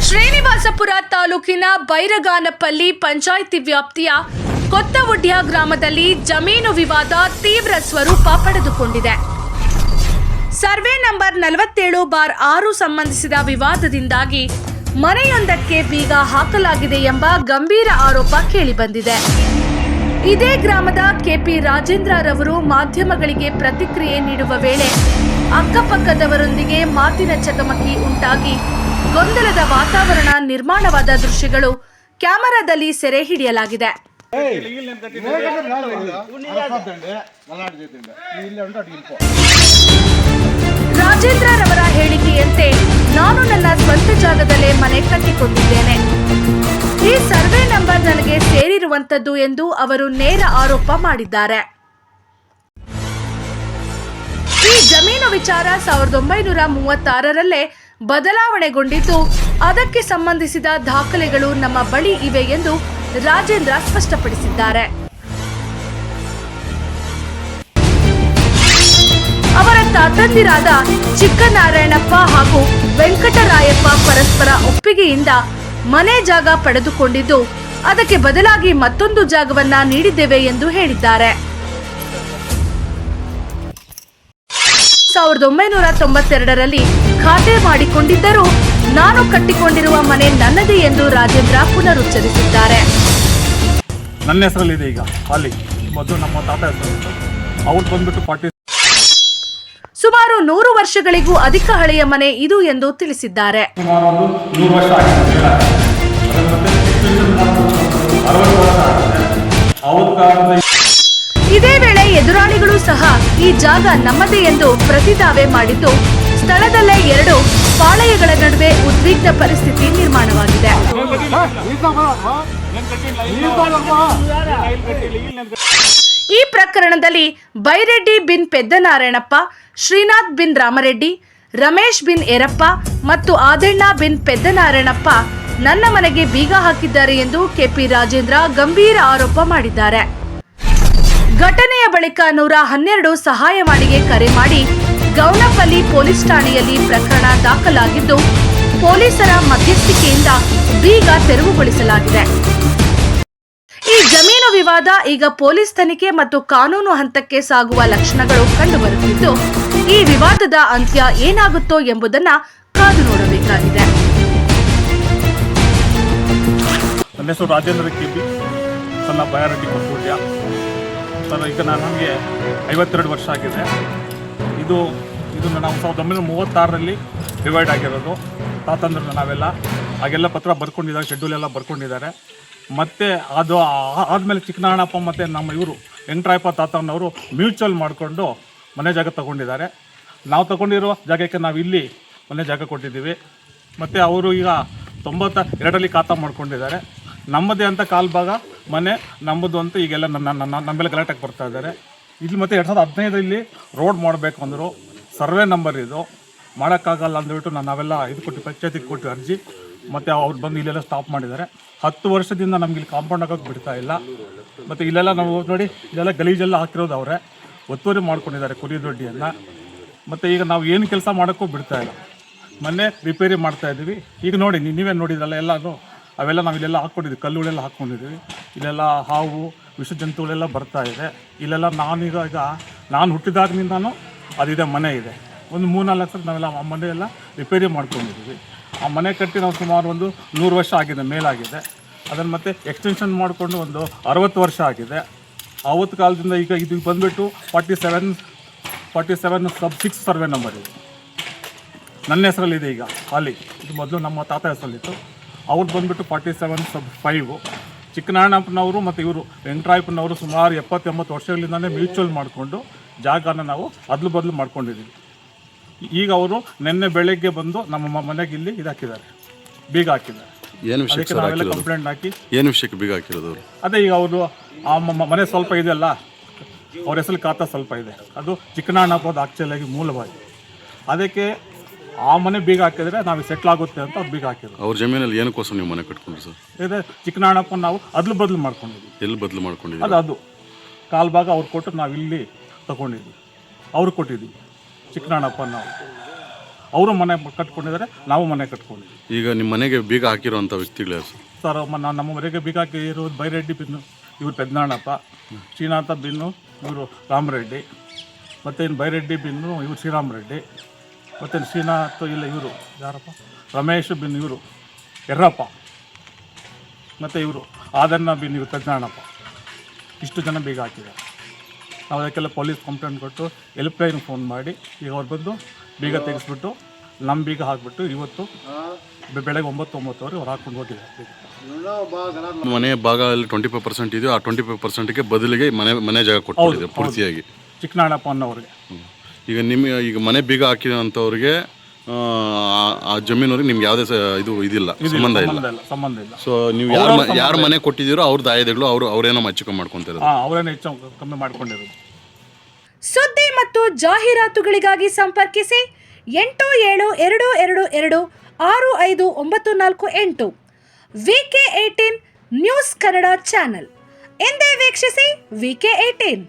ಶ್ರೀನಿವಾಸಪುರ ತಾಲೂಕಿನ ಬೈರಗಾನಪಲ್ಲಿ ಪಂಚಾಯಿತಿ ವ್ಯಾಪ್ತಿಯ ಕೊತ್ತವುಡ್ಯ ಗ್ರಾಮದಲ್ಲಿ ಜಮೀನು ವಿವಾದ ತೀವ್ರ ಸ್ವರೂಪ ಪಡೆದುಕೊಂಡಿದೆ. ಸರ್ವೆ ನಂಬರ್ 47/6 ಸಂಬಂಧಿಸಿದ ವಿವಾದದಿಂದಾಗಿ ಮನೆಯೊಂದಕ್ಕೆ ಬೀಗ ಹಾಕಲಾಗಿದೆ ಎಂಬ ಗಂಭೀರ ಆರೋಪ ಕೇಳಿಬಂದಿದೆ. ಇದೇ ಗ್ರಾಮದ ಕೆಪಿ ರಾಜೇಂದ್ರರವರು ಮಾಧ್ಯಮಗಳಿಗೆ ಪ್ರತಿಕ್ರಿಯೆ ನೀಡುವ ವೇಳೆ ಅಕ್ಕಪಕ್ಕದವರೊಂದಿಗೆ ಮಾತಿನ ಚಕಮಕಿ ಉಂಟಾಗಿ ಗೊಂದಲದ ವಾತಾವರಣ ನಿರ್ಮಾಣವಾದ ದೃಶ್ಯಗಳು ಕ್ಯಾಮೆರಾದಲ್ಲಿ ಸೆರೆ ಹಿಡಿಯಲಾಗಿದೆ. ರಾಜೇಂದ್ರರವರ ಹೇಳಿಕೆಯಂತೆ ನಾನು ನನ್ನ ಸ್ವಂತ ಜಾಗದಲ್ಲೇ ಮನೆ ಕಟ್ಟಿಕೊಂಡಿದ್ದೇನೆ. ಈ ಸರ್ವೆ ನಂಬರ್ ನನಗೆ ಸೇರಿರುವಂತದ್ದು ಎಂದು ಅವರು ನೇರ ಆರೋಪ ಮಾಡಿದ್ದಾರೆ. ಈ ಜಮೀನು ವಿಚಾರ 1936ರಲ್ಲೇ ಬದಲಾವಣೆಗೊಂಡಿದ್ದು ಅದಕ್ಕೆ ಸಂಬಂಧಿಸಿದ ದಾಖಲೆಗಳು ನಮ್ಮ ಬಳಿ ಇವೆ ಎಂದು ರಾಜೇಂದ್ರ ಸ್ಪಷ್ಟಪಡಿಸಿದ್ದಾರೆ. ಅವರ ತಾತಂದಿರಾದ ಚಿಕ್ಕನಾರಾಯಣಪ್ಪ ಹಾಗೂ ವೆಂಕಟರಾಯಪ್ಪ ಪರಸ್ಪರ ಒಪ್ಪಿಗೆಯಿಂದ ಮನೆ ಜಾಗ ಪಡೆದುಕೊಂಡಿದ್ದು ಅದಕ್ಕೆ ಬದಲಾಗಿ ಮತ್ತೊಂದು ಜಾಗವನ್ನ ನೀಡಿದ್ದೇವೆ ಎಂದು ಹೇಳಿದ್ದಾರೆ. 1992ರಲ್ಲಿ ಖಾತೆ ಮಾಡಿಕೊಂಡಿದ್ದರೂ ನಾನು ಕಟ್ಟಿಕೊಂಡಿರುವ ಮನೆ ನನ್ನದೇ ಎಂದು ರಾಜೇಂದ್ರ ಪುನರುಚ್ಚರಿಸಿದ್ದಾರೆ. ನನ್ನ ಹೆಸರಲ್ಲಿದೆ ಈಗ ಅಲ್ಲಿ ಮೊದಲು ನಮ್ಮ ತಾತ ಹೆಸರು ಅವ್ರು ಬಂದ್ಬಿಟ್ಟು ಸುಮಾರು 100 ವರ್ಷಗಳಿಗೂ ಅಧಿಕ ಹಳೆಯ ಮನೆ ಇದು ಎಂದು ತಿಳಿಸಿದ್ದಾರೆ. ಇದೇ ವೇಳೆ ಎದುರಾಳಿಗಳು ಸಹ ಈ ಜಾಗ ನಮ್ಮದೇ ಎಂದು ಪ್ರತಿದಾವೆ ಮಾಡಿದ್ದು ಸ್ಥಳದಲ್ಲೇ 2 ಪಾಳೆಯಗಳ ನಡುವೆ ಉದ್ವಿಗ್ನ ಪರಿಸ್ಥಿತಿ ನಿರ್ಮಾಣವಾಗಿದೆ. ಈ ಪ್ರಕರಣದಲ್ಲಿ ಬೈರೆಡ್ಡಿ ಬಿನ್ ಪೆದ್ದನಾರಾಯಣಪ್ಪ, ಶ್ರೀನಾಥ್ ಬಿನ್ ರಾಮರೆಡ್ಡಿ, ರಮೇಶ್ ಬಿನ್ ಯರಪ್ಪ ಮತ್ತು ಆದಣ್ಣ ಬಿನ್ ಪೆದ್ದನಾರಾಯಣಪ್ಪ ನನ್ನ ಮನೆಗೆ ಬೀಗ ಹಾಕಿದ್ದಾರೆ ಎಂದು ಕೆಪಿ ರಾಜೇಂದ್ರ ಗಂಭೀರ ಆರೋಪ ಮಾಡಿದ್ದಾರೆ. ಘಟನೆಯ ಬಳಿಕ 112 ಸಹಾಯವಾಣಿಗೆ ಕರೆ ಮಾಡಿ ಗೌನಪಲ್ಲಿ ಪೊಲೀಸ್ ಠಾಣೆಯಲ್ಲಿ ಪ್ರಕರಣ ದಾಖಲಾಗಿದ್ದು ಪೊಲೀಸರ ಮಧ್ಯಸ್ಥಿಕೆಯಿಂದ ಬೀಗ ತೆರವುಗೊಳಿಸಲಾಗಿದೆ. ಈ ಜಮೀನು ವಿವಾದ ಈಗ ಪೊಲೀಸ್ ತನಿಖೆ ಮತ್ತು ಕಾನೂನು ಹಂತಕ್ಕೆ ಸಾಗುವ ಲಕ್ಷಣಗಳು ಕಂಡುಬರುತ್ತಿದ್ದು ಈ ವಿವಾದದ ಅಂತ್ಯ ಏನಾಗುತ್ತೋ ಎಂಬುದನ್ನು ಕಾದು ನೋಡಬೇಕಾಗಿದೆ. ನನ್ನ ಹೆಸರು ರಾಜೇಂದ್ರ ಕೆಪಿ, ನನ್ನ ಬೈರಡ್ಡಿ ಕೊತ್ತವುಡ್ಯ. ಈಗ ನನಗೆ 52 ವರ್ಷ ಆಗಿದೆ. ಇದು ನಾವು 1936ರಲ್ಲಿ ಡಿವೈಡ್ ಆಗಿರೋದು. ತಾತಂದ್ರೆ ನಾವೆಲ್ಲ ಹಾಗೆಲ್ಲ ಪತ್ರ ಬರ್ಕೊಂಡಿದ್ದಾರೆ, ಶೆಡ್ಯೂಲ್ ಎಲ್ಲ ಬರ್ಕೊಂಡಿದ್ದಾರೆ. ಮತ್ತು ಅದು ಆದಮೇಲೆ ಚಿಕ್ಕನಾರಾಯಣಪ್ಪ ಮತ್ತು ನಮ್ಮ ಇವರು ವೆಂಕಟರಾಯಪ್ಪ ತಾತನವರು ಮ್ಯೂಚುವಲ್ ಮಾಡಿಕೊಂಡು ಮನೆ ಜಾಗ ತಗೊಂಡಿದ್ದಾರೆ. ನಾವು ತಗೊಂಡಿರೋ ಜಾಗಕ್ಕೆ ನಾವು ಇಲ್ಲಿ ಮನೆ ಜಾಗ ಕೊಟ್ಟಿದ್ದೀವಿ. ಮತ್ತು ಅವರು ಈಗ 92ರಲ್ಲಿ ಖಾತಾ ಮಾಡ್ಕೊಂಡಿದ್ದಾರೆ. ನಮ್ಮದೇ ಅಂತ ಕಾಲು ಭಾಗ ಮನೆ ನಮ್ಮದು ಅಂತ ಈಗೆಲ್ಲ ನಮ್ಮೆಲ್ಲ ಗಲಾಟೆಗೆ ಬರ್ತಾ ಇದ್ದಾರೆ. ಇಲ್ಲಿ ಮತ್ತು 2015ರಲ್ಲಿ ರೋಡ್ ಮಾಡಬೇಕು ಅಂದರು. ಸರ್ವೆ ನಂಬರ್ ಇದು ಮಾಡೋಕ್ಕಾಗಲ್ಲ ಅಂದ್ಬಿಟ್ಟು ನಾವೆಲ್ಲ ಇದು ಕೊಟ್ಟು ಪಂಚಾಯತಿಗೆ ಕೊಟ್ಟು ಅರ್ಜಿ, ಮತ್ತು ಅವ್ರು ಬಂದು ಇಲ್ಲೆಲ್ಲ ಸ್ಟಾಪ್ ಮಾಡಿದ್ದಾರೆ. 10 ವರ್ಷದಿಂದ ನಮ್ಗೆ ಇಲ್ಲಿ ಕಾಂಪೌಂಡ್ ಹಾಕೋಕ್ಕೆ ಬಿಡ್ತಾ ಇಲ್ಲ. ಮತ್ತು ಇಲ್ಲೆಲ್ಲ ನಾವು ನೋಡಿ ಇಲ್ಲೆಲ್ಲ ಗಲೀಜೆಲ್ಲ ಹಾಕಿರೋದು ಅವರೇ ಒತ್ತುವರಿ ಮಾಡ್ಕೊಂಡಿದ್ದಾರೆ ಕುರಿ ದೊಡ್ಡಿಯನ್ನು. ಮತ್ತು ಈಗ ನಾವು ಏನು ಕೆಲಸ ಮಾಡೋಕ್ಕೂ ಬಿಡ್ತಾ ಇಲ್ಲ. ಮೊನ್ನೆ ರಿಪೇರಿ ಮಾಡ್ತಾಯಿದ್ದೀವಿ. ಈಗ ನೋಡಿ ನೀವೇ ನೋಡಿದ್ರಲ್ಲ ಎಲ್ಲನೂ ಅವೆಲ್ಲ ನಾವು ಇಲ್ಲೆಲ್ಲ ಹಾಕ್ಕೊಂಡಿದ್ದೀವಿ, ಕಲ್ಲುಗಳೆಲ್ಲ ಹಾಕ್ಕೊಂಡಿದ್ದೀವಿ. ಇಲ್ಲೆಲ್ಲ ಹಾವು ವಿಷ ಜಂತುಗಳೆಲ್ಲ ಬರ್ತಾ ಇದೆ. ಇಲ್ಲೆಲ್ಲ ನಾನು ಹುಟ್ಟಿದಾಗಿನಿಂದನೂ ಅದಿದೆ, ಮನೆ ಇದೆ. ಒಂದು 3-4 ಲಕ್ಷ ನಾವೆಲ್ಲ ಆ ಮನೆಯೆಲ್ಲ ರಿಪೇರಿ ಮಾಡ್ಕೊಂಡಿದ್ದೀವಿ. ಆ ಮನೆ ಕಟ್ಟಿ ನಾವು ಸುಮಾರು ಒಂದು 100 ವರ್ಷ ಆಗಿದೆ, ಮೇಲಾಗಿದೆ. ಅದನ್ನು ಮತ್ತೆ ಎಕ್ಸ್ಟೆನ್ಷನ್ ಮಾಡಿಕೊಂಡು ಒಂದು 60 ವರ್ಷ ಆಗಿದೆ. ಆವತ್ತು ಕಾಲದಿಂದ ಈಗ ಇದು ಬಂದುಬಿಟ್ಟು 47/6 ಸರ್ವೆ ನಂಬರ್ ಇದೆ. ನನ್ನ ಹೆಸರಲ್ಲಿದೆ ಈಗ ಅಲ್ಲಿ. ಇದು ಮೊದಲು ನಮ್ಮ ತಾತ ಹೆಸರಲ್ಲಿತ್ತು. ಅವ್ರು ಬಂದುಬಿಟ್ಟು 47/5. ಚಿಕ್ಕನಾರಾಯಣಪ್ಪನವರು ಮತ್ತು ಇವರು ವೆಂಕಟರಾಯಪ್ಪನವರು ಸುಮಾರು 70-80 ವರ್ಷಗಳಿಂದಲೇ ಮ್ಯೂಚುವಲ್ ಮಾಡಿಕೊಂಡು ಜಾಗನ ನಾವು ಅದಲು ಬದಲು ಮಾಡ್ಕೊಂಡಿದ್ದೀವಿ. ಈಗ ಅವರು ನಿನ್ನೆ ಬೆಳಗ್ಗೆ ಬಂದು ನಮ್ಮ ಮನೆಗೆ ಇಲ್ಲಿ ಇದು ಹಾಕಿದ್ದಾರೆ, ಬೀಗ ಹಾಕಿದ್ದಾರೆ. ಅದಕ್ಕೆ ನಾವೆಲ್ಲ ಕಂಪ್ಲೇಂಟ್ ಹಾಕಿ ಏನು ವಿಷಯಕ್ಕೆ ಬೀಗ ಹಾಕಿರೋದು? ಅದೇ ಈಗ ಅವರು ಆ ಮನೆ ಸ್ವಲ್ಪ ಇದೆಯಲ್ಲ, ಅವ್ರ ಹೆಸರು ಖಾತಾ ಸ್ವಲ್ಪ ಇದೆ, ಅದು ಚಿಕ್ಕನಾರಾಯಣಪ್ಪದ ಆಕ್ಚುಲಾಗಿ ಮೂಲವಾಗಿ. ಅದಕ್ಕೆ ಆ ಮನೆ ಬೀಗ ಹಾಕಿದ್ರೆ ನಾವು ಸೆಟ್ಲ್ ಆಗುತ್ತೆ ಅಂತ ಅವ್ರು ಬೀಗ ಹಾಕಿದ್ರು. ಅವ್ರ ಜಮೀನಲ್ಲಿ ಏನಕ್ಕೋಸ್ಕರ ನೀವು ಮನೆ ಕಟ್ಕೊಂಡ್ರಿ ಸರ್? ಇದೆ ಚಿಕ್ಕನಾರಾಯಣಪ್ಪ ನಾವು ಅದಲು ಬದಲು ಮಾಡ್ಕೊಂಡಿದ್ವಿ. ಎಲ್ಲಿ ಬದಲು ಮಾಡ್ಕೊಂಡಿದ್ವಿ? ಅದು ಕಾಲು ಭಾಗ ಅವ್ರು ಕೊಟ್ಟು ನಾವು ಇಲ್ಲಿ ತಗೊಂಡಿದ್ವಿ, ಅವ್ರು ಕೊಟ್ಟಿದ್ವಿ ಚಿಕ್ಕನಾರಾಯಣಪ್ಪ ನಾವು. ಅವರು ಮನೆ ಕಟ್ಕೊಂಡಿದ್ದಾರೆ, ನಾವು ಮನೆ ಕಟ್ಕೊಂಡಿದ್ದೀವಿ. ಈಗ ನಿಮ್ಮ ಮನೆಗೆ ಬೀಗ ಹಾಕಿರೋಂಥ ವ್ಯಕ್ತಿಗಳು ಯಾರು ಸರ್? ಸರ್ ನಮ್ಮ ಮನೆಗೆ ಬೀಗ ಹಾಕಿರೋದು ಬೈರೆಡ್ಡಿ ಬಿನ್ನು ಇವರು ಪೆದ್ದನಾಳಪ್ಪ, ಶ್ರೀನಾಥ ಬಿನ್ನು ಇವರು ರಾಮರೆಡ್ಡಿ, ಮತ್ತು ಇನ್ನು ಬೈರೆಡ್ಡಿ ಬಿನ್ನು ಇವರು ಶ್ರೀರಾಮರೆಡ್ಡಿ, ಮತ್ತು ಶ್ರೀನಾಥ್ ಇಲ್ಲ ಇವರು ಯಾರಪ್ಪ ರಮೇಶ್ ಬಿನ್ ಇವರು ಎರ್ರಪ್ಪ, ಮತ್ತು ಇವರು ಆದನ್ನ ಬಿನ್ ಇವರು ಪೆದ್ದನಾಳಪ್ಪ. ಇಷ್ಟು ಜನ ಬೀಗ ಹಾಕಿದ್ದಾರೆ. ನಾವು ಅದಕ್ಕೆಲ್ಲ ಪೊಲೀಸ್ ಕಂಪ್ಲೇಂಟ್ ಕೊಟ್ಟು ಹೆಲ್ಪ್ಲೈನ್ಗೆ ಫೋನ್ ಮಾಡಿ ಈಗ ಅವ್ರು ಬಂದು ಬೀಗ ತೆಗೆಸ್ಬಿಟ್ಟು ನಮ್ಮ ಬೀಗ ಹಾಕ್ಬಿಟ್ಟು ಇವತ್ತು ಬೆಳಗ್ಗೆ 9:09 ಅವ್ರು ಹಾಕ್ಕೊಂಡು ಹೋಗಿದ್ದಾರೆ. ಮನೆ ಭಾಗ ಅಲ್ಲಿ 25% ಇದೆಯೋ ಆ 25%ಗೆ ಬದಲಿಗೆ ಮನೆ ಜಾಗ ಕೊಟ್ಟಿದೆ ಪೂರ್ತಿಯಾಗಿ ಚಿಕ್ಕನಾಳಪ್ಪ ಅನ್ನೋರಿಗೆ. ಈಗ ಈಗ ಮನೆ ಬೀಗ ಹಾಕಿರೋಂಥವ್ರಿಗೆ ಆ ಜಮೀನವ್ರಿಗೆ ನಿಮ್ಗೆ ಯಾವುದೇ ಇದಿಲ್ಲ, ಸಂಬಂಧ ಇಲ್ಲ. ಸಂಬಂಧ ಇಲ್ಲ. ಸೊ ನೀವು ಯಾರ ಮನೆ ಕೊಟ್ಟಿದ್ದೀರೋ ಅವ್ರದ್ದು ಆಯ್ದೆಗಳು ಅವ್ರೇನೋ ಮಚ್ಚಿಕ ಮಾಡ್ಕೊಂತಾರೆ, ಅವರೇನೋ ಹೆಚ್ಚು ಕಮ್ಮಿ ಮಾಡ್ಕೊಂಡಿರೋದು. ಸುದ್ದಿ ಮತ್ತು ಜಾಹೀರಾತುಗಳಿಗಾಗಿ ಸಂಪರ್ಕಿಸಿ 8722226594 VK18 ನ್ಯೂಸ್ ಕನ್ನಡ ಚಾನೆಲ್. ಎಂದೇ ವೀಕ್ಷಿಸಿ VK18.